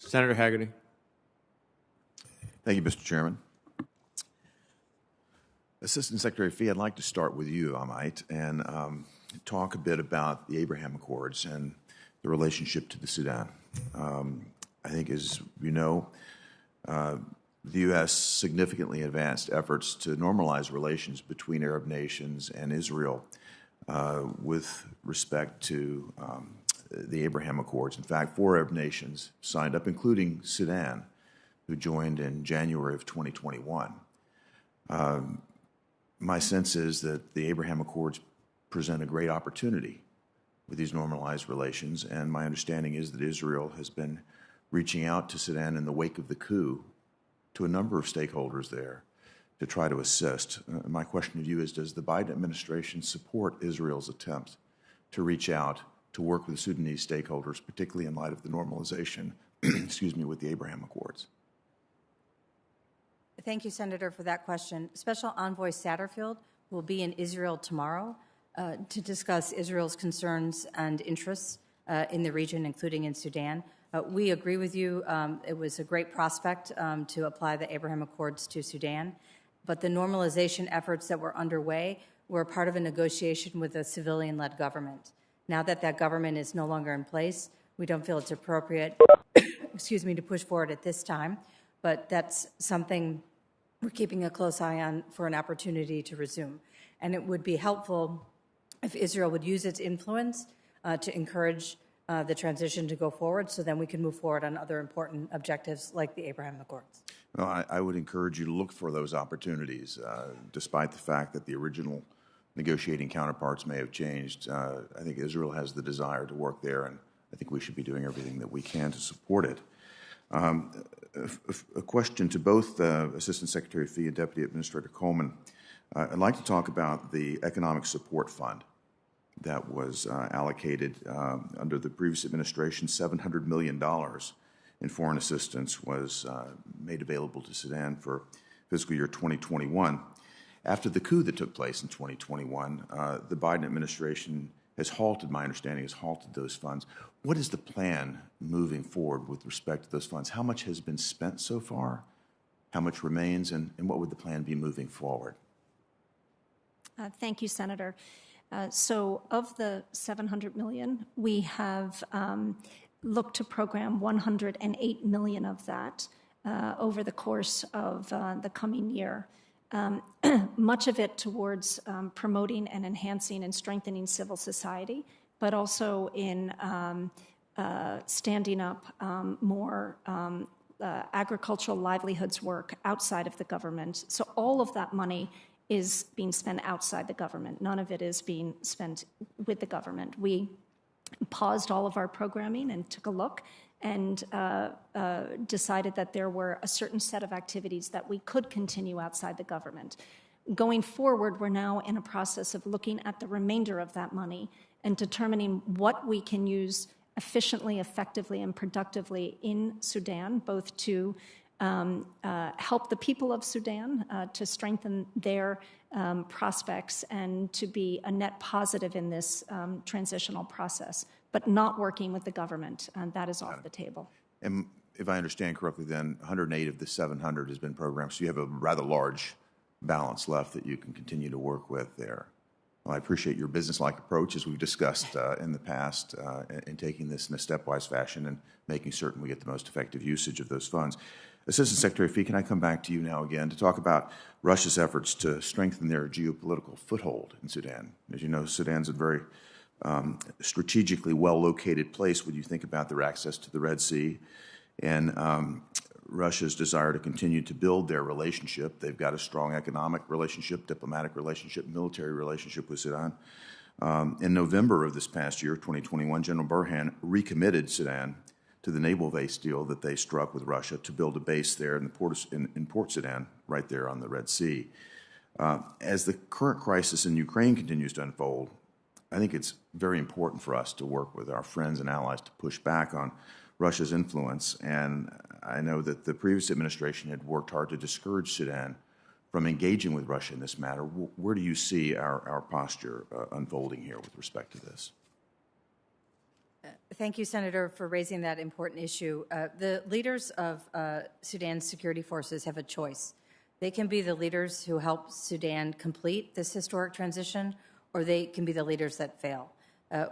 Senator Hagerty. Thank you, Mr. Chairman. Assistant Secretary Fee, I'd like to start with you, I might, and talk a bit about the Abraham Accords and the relationship to the Sudan. I think, as you know, the U.S. significantly advanced efforts to normalize relations between Arab nations and Israel with respect to the Abraham Accords. In fact, 4 Arab nations signed up, including Sudan, who joined in January of 2021. My sense is that the Abraham Accords present a great opportunity with these normalized relations, and my understanding is that Israel has been reaching out to Sudan in the wake of the coup to a number of stakeholders there to try to assist. My question to you is, does the Biden administration support Israel's attempts to reach out to work with Sudanese stakeholders, particularly in light of the normalization, with the Abraham Accords? Thank you, Senator, for that question. Special Envoy Satterfield will be in Israel tomorrow to discuss Israel's concerns and interests in the region, including in Sudan. We agree with you. It was a great prospect to apply the Abraham Accords to Sudan, but the normalization efforts that were underway were part of a negotiation with a civilian-led government. Now that that government is no longer in place, we don't feel it's appropriate, to push forward at this time, but that's something we're keeping a close eye on for an opportunity to resume. And it would be helpful if Israel would use its influence to encourage the transition to go forward, so then we can move forward on other important objectives like the Abraham Accords. Well, I would encourage you to look for those opportunities, despite the fact that the original negotiating counterparts may have changed. I think Israel has the desire to work there, and I think we should be doing everything that we can to support it. A question to both Assistant Secretary Fee and Deputy Administrator Coleman. I'd like to talk about the Economic Support Fund that was allocated under the previous administration. $700 million in foreign assistance was made available to Sudan for fiscal year 2021. After the coup that took place in 2021, the Biden administration has halted, my understanding, has halted those funds. What is the plan moving forward with respect to those funds? How much has been spent so far? How much remains? And what would the plan be moving forward? Thank you, Senator. So of the $700 million, we have looked to program $108 million of that over the course of the coming year. Much of it towards promoting and enhancing and strengthening civil society, but also in standing up more agricultural livelihoods work outside of the government. So all of that money is being spent outside the government. None of it is being spent with the government. We paused all of our programming and took a look and decided that there were a certain set of activities that we could continue outside the government. Going forward, we're now in a process of looking at the remainder of that money and determining what we can use efficiently, effectively, and productively in Sudan, both to help the people of Sudan to strengthen their prospects and to be a net positive in this transitional process, but not working with the government. That is off the table. And if I understand correctly, then 108 of the 700 has been programmed, so you have a rather large balance left that you can continue to work with there. Well, I appreciate your business-like approach, as we've discussed in the past, in taking this in a stepwise fashion and making certain we get the most effective usage of those funds. Assistant Secretary Fee, can I come back to you now again to talk about Russia's efforts to strengthen their geopolitical foothold in Sudan? As you know, Sudan's a very strategically well-located place when you think about their access to the Red Sea and Russia's desire to continue to build their relationship. They've got a strong economic relationship, diplomatic relationship, military relationship with Sudan. In November of this past year, 2021, General Burhan recommitted Sudan to the naval base deal that they struck with Russia to build a base there in Port Sudan, right there on the Red Sea. As the current crisis in Ukraine continues to unfold, I think it's very important for us to work with our friends and allies to push back on Russia's influence. And I know that the previous administration had worked hard to discourage Sudan from engaging with Russia in this matter. Where do you see our posture unfolding here with respect to this? Thank you, Senator, for raising that important issue. The leaders of Sudan's security forces have a choice. They can be the leaders who help Sudan complete this historic transition, or they can be the leaders that fail.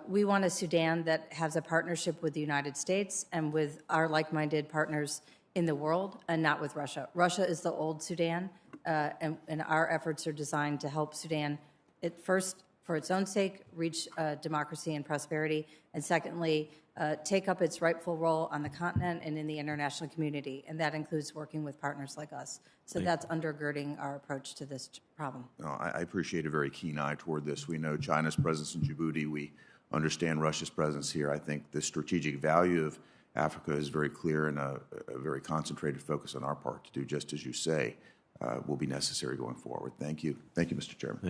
We want a Sudan that has a partnership with the United States and with our like-minded partners in the world, and not with Russia. Russia is the old Sudan, and our efforts are designed to help Sudan, at first, for its own sake, reach democracy and prosperity, and secondly, take up its rightful role on the continent and in the international community, and that includes working with partners like us. So that's undergirding our approach to this problem. No, I appreciate a very keen eye toward this. We know China's presence in Djibouti. We understand Russia's presence here. I think the strategic value of Africa is very clear, and a very concentrated focus on our part to do just as you say will be necessary going forward. Thank you. Thank you, Mr. Chairman.